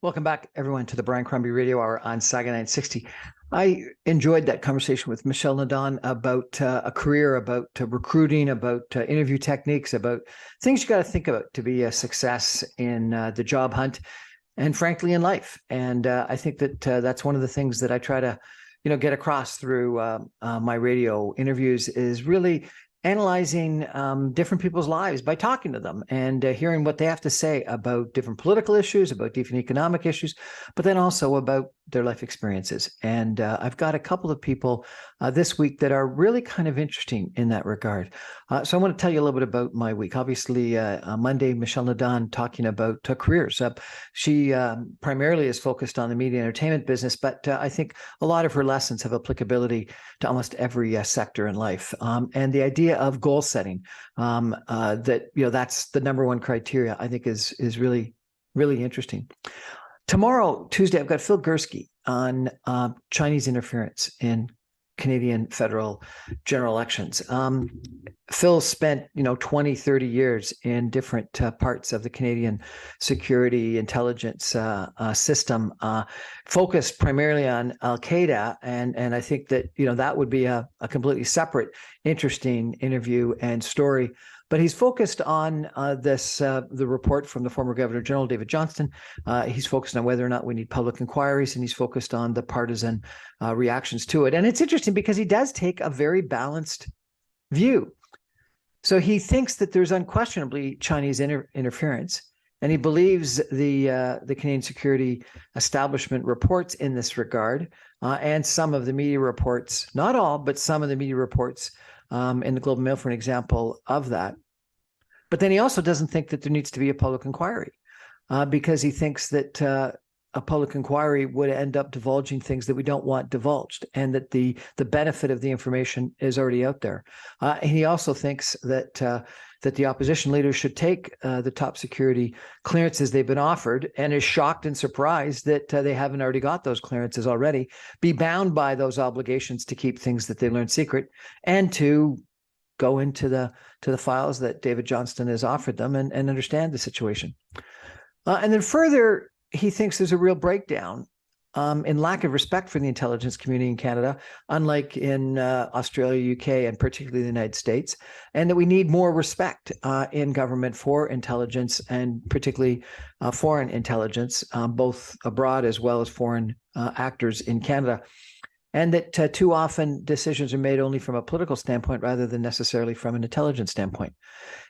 Welcome back, everyone, to the Brian Crombie Radio Hour on Saga 960. I enjoyed that conversation with Michelle Nadon about a career, about recruiting, about interview techniques, about things you got to think about to be a success in the job hunt and, frankly, in life. And I think that that's one of the things that I try to, get across through my radio interviews is really analyzing different people's lives by talking to them and hearing what they have to say about different political issues, about different economic issues, but then also about their life experiences. And I've got a couple of people this week that are really kind of interesting in that regard. So I want to tell you a little bit about my week. Obviously, Monday, Michelle Nadon talking about careers. She primarily is focused on the media and entertainment business, but I think a lot of her lessons have applicability to almost every sector in life. And the idea of goal setting, that's the number one criteria, I think is really, really interesting. Tomorrow, Tuesday, I've got Phil Gursky on Chinese interference in Canadian federal general elections. Phil spent, 20, 30 years in different parts of the Canadian security intelligence system, focused primarily on Al-Qaeda. And I think that, that would be a completely separate, interesting interview and story. But he's focused on the report from the former Governor General, David Johnston. He's focused on whether or not we need public inquiries, and he's focused on the partisan reactions to it. And it's interesting because he does take a very balanced view. So he thinks that there's unquestionably Chinese interference, and he believes the Canadian security establishment reports in this regard, and some of the media reports, not all, but some of the media reports in the Globe and Mail, for an example of that. But then he also doesn't think that there needs to be a public inquiry because he thinks that a public inquiry would end up divulging things that we don't want divulged, and that the benefit of the information is already out there. And he also thinks that the opposition leaders should take the top security clearances they've been offered, and is shocked and surprised that they haven't already got those clearances already, be bound by those obligations to keep things that they learned secret, and to go into the files that David Johnston has offered them and understand the situation. And then further, he thinks there's a real breakdown in lack of respect for the intelligence community in Canada, unlike in Australia, UK, and particularly the United States, and that we need more respect in government for intelligence, and particularly foreign intelligence, both abroad as well as foreign actors in Canada. And that too often decisions are made only from a political standpoint rather than necessarily from an intelligence standpoint.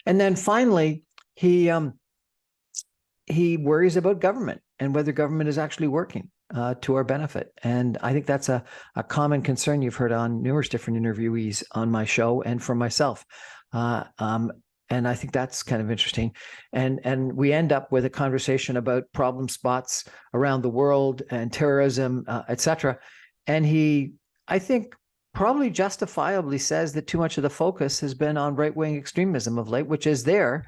And then finally, he worries about government and whether government is actually working to our benefit. And I think that's a common concern you've heard on numerous different interviewees on my show and from myself. And I think that's kind of interesting. And we end up with a conversation about problem spots around the world and terrorism, et cetera. And he, I think, probably justifiably says that too much of the focus has been on right-wing extremism of late, which is there,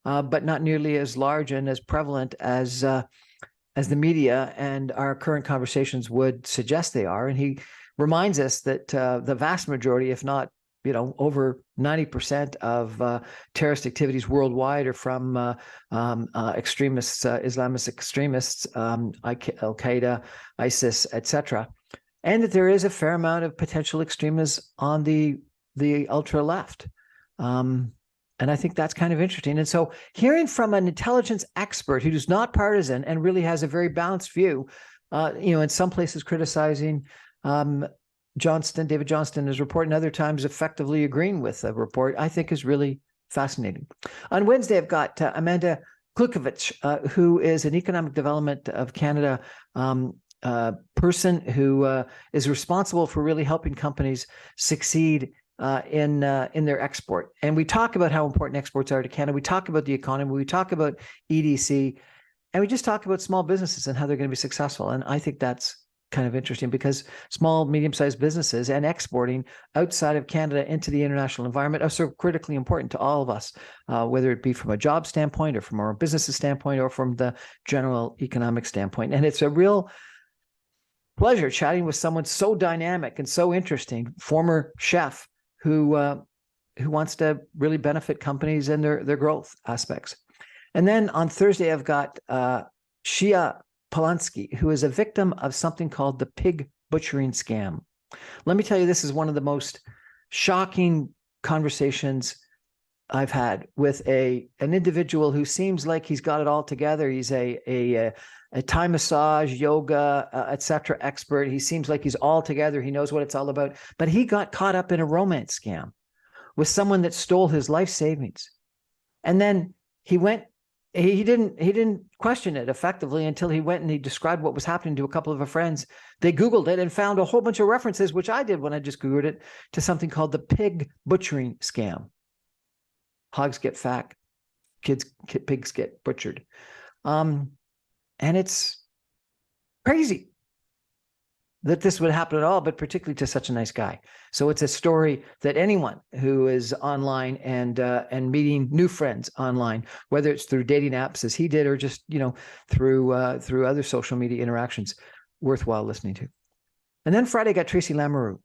but not nearly as large and as prevalent as the media and our current conversations would suggest they are. And he reminds us that the vast majority, if not, over 90% of terrorist activities worldwide are from extremists, Islamist extremists, Al-Qaeda, ISIS, etc., and that there is a fair amount of potential extremism on the ultra left. And I think that's kind of interesting. And so hearing from an intelligence expert who's not partisan and really has a very balanced view, in some places criticizing David Johnston, report, and other times effectively agreeing with the report, I think is really fascinating. On Wednesday, I've got Amanda Klukovich, who is an Economic Development of Canada person who is responsible for really helping companies succeed in their export. And we talk about how important exports are to Canada. We talk about the economy. We talk about EDC, and we just talk about small businesses and how they're going to be successful. And I think that's kind of interesting because small, medium-sized businesses and exporting outside of Canada into the international environment are so critically important to all of us, whether it be from a job standpoint or from our business's standpoint or from the general economic standpoint. And it's a real pleasure chatting with someone so dynamic and so interesting, former chef who wants to really benefit companies and their growth aspects. And then on Thursday, I've got Shia Polanski, who is a victim of something called the pig butchering scam. Let me tell you, this is one of the most shocking conversations I've had with an individual who seems like he's got it all together. He's a Thai massage, yoga, etc. expert. He seems like he's all together. He knows what it's all about. But he got caught up in a romance scam with someone that stole his life savings, and then he went. He didn't question it effectively until he went and he described what was happening to a couple of her friends. They Googled it and found a whole bunch of references, which I did when I just Googled it, to something called the pig butchering scam. Hogs get fat, pigs get butchered. And it's crazy that this would happen at all, but particularly to such a nice guy. So it's a story that anyone who is online and meeting new friends online, whether it's through dating apps as he did, or just through other social media interactions, worthwhile listening to. And then Friday got Tracy Lamore,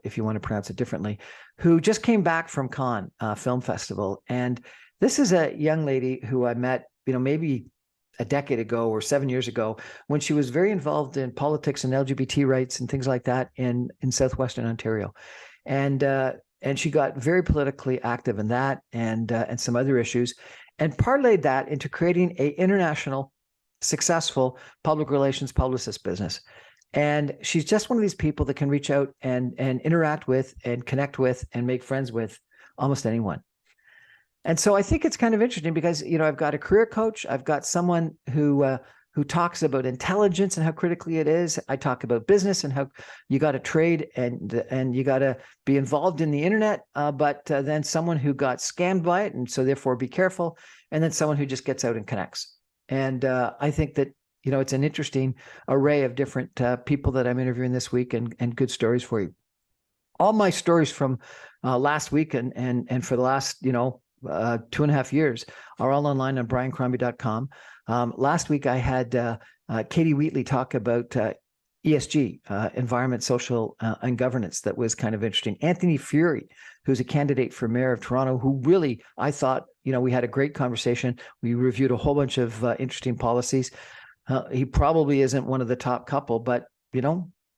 if you want to pronounce it differently, who just came back from Cannes Film Festival. And this is a young lady who I met, maybe a decade ago or 7 years ago, when she was very involved in politics and LGBT rights and things like that in southwestern Ontario. And she got very politically active in that and some other issues, and parlayed that into creating an international, successful public relations publicist business. And she's just one of these people that can reach out and interact with and connect with and make friends with almost anyone. And so I think it's kind of interesting because, I've got a career coach. I've got someone who talks about intelligence and how critically it is. I talk about business and how you got to trade and you got to be involved in the internet. But then someone who got scammed by it, and so therefore be careful. And then someone who just gets out and connects. And I think that, it's an interesting array of different people that I'm interviewing this week, and good stories for you. All my stories from last week and for the last, 2.5 years are all online on briancrombie.com. Last week I had Katie Wheatley talk about ESG, environment, social, and governance. That was kind of interesting. Anthony Fury, who's a candidate for mayor of Toronto, who really, I thought, we had a great conversation. We reviewed a whole bunch of interesting policies. He probably isn't one of the top couple, but,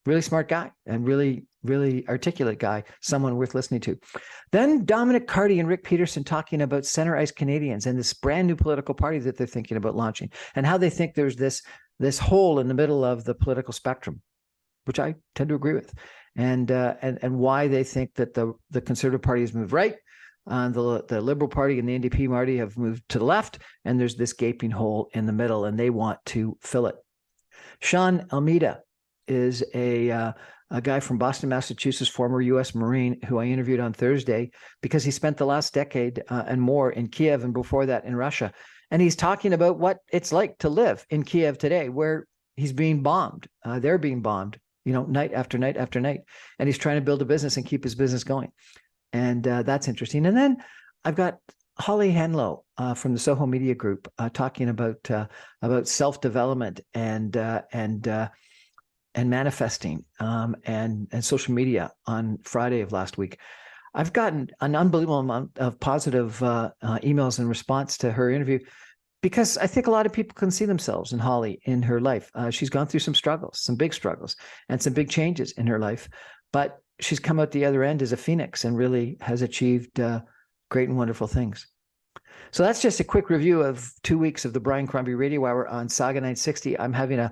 really smart guy and really, really articulate guy, someone worth listening to. Then Dominic Carty and Rick Peterson talking about Center Ice Canadians and this brand new political party that they're thinking about launching, and how they think there's this hole in the middle of the political spectrum, which I tend to agree with, and why they think that the Conservative Party has moved right, the Liberal Party and the NDP party have moved to the left, and there's this gaping hole in the middle, and they want to fill it. Sean Almeida is a guy from Boston, Massachusetts, former U.S. Marine, who I interviewed on Thursday because he spent the last decade and more in Kiev, and before that in Russia. And he's talking about what it's like to live in Kiev today, where he's being bombed. They're being bombed, night after night after night. And he's trying to build a business and keep his business going. And that's interesting. And then I've got Holly Henlow from the Soho Media Group talking about self-development and manifesting and social media on Friday of last week. I've gotten an unbelievable amount of positive emails in response to her interview, because I think a lot of people can see themselves in Holly in her life. She's gone through some struggles, some big struggles, and some big changes in her life, but she's come out the other end as a phoenix and really has achieved great and wonderful things. So that's just a quick review of 2 weeks of the Brian Crombie Radio Hour on Saga 960. I'm having a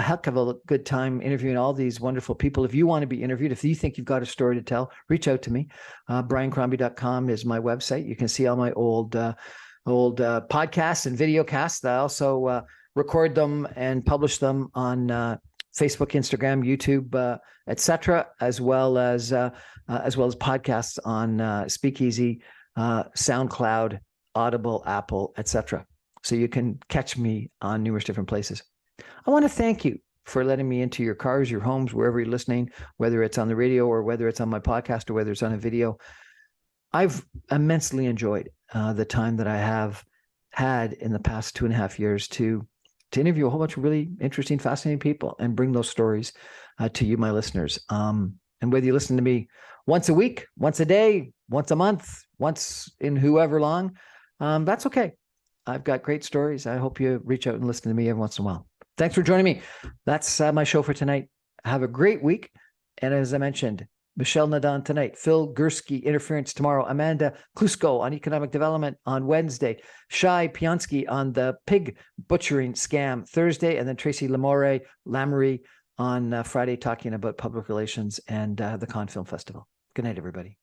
heck of a good time interviewing all these wonderful people. If you want to be interviewed, if you think you've got a story to tell, reach out to me. briancrombie.com is my website. You can see all my old podcasts and video casts. I also record them and publish them on Facebook, Instagram, YouTube, etc., as well as podcasts on Speakeasy, SoundCloud, Audible, Apple, etc. So you can catch me on numerous different places. I want to thank you for letting me into your cars, your homes, wherever you're listening, whether it's on the radio or whether it's on my podcast or whether it's on a video. I've immensely enjoyed the time that I have had in the past 2.5 years to interview a whole bunch of really interesting, fascinating people and bring those stories to you, my listeners. And whether you listen to me once a week, once a day, once a month, once in whoever long, that's okay. I've got great stories. I hope you reach out and listen to me every once in a while. Thanks for joining me. That's my show for tonight. Have a great week. And as I mentioned, Michelle Nadan tonight, Phil Gursky, Interference tomorrow, Amanda Klusko on Economic Development on Wednesday, Shai Pionsky on the pig butchering scam Thursday, and then Tracy Lamoureux on Friday talking about public relations and the Cannes Film Festival. Good night, everybody.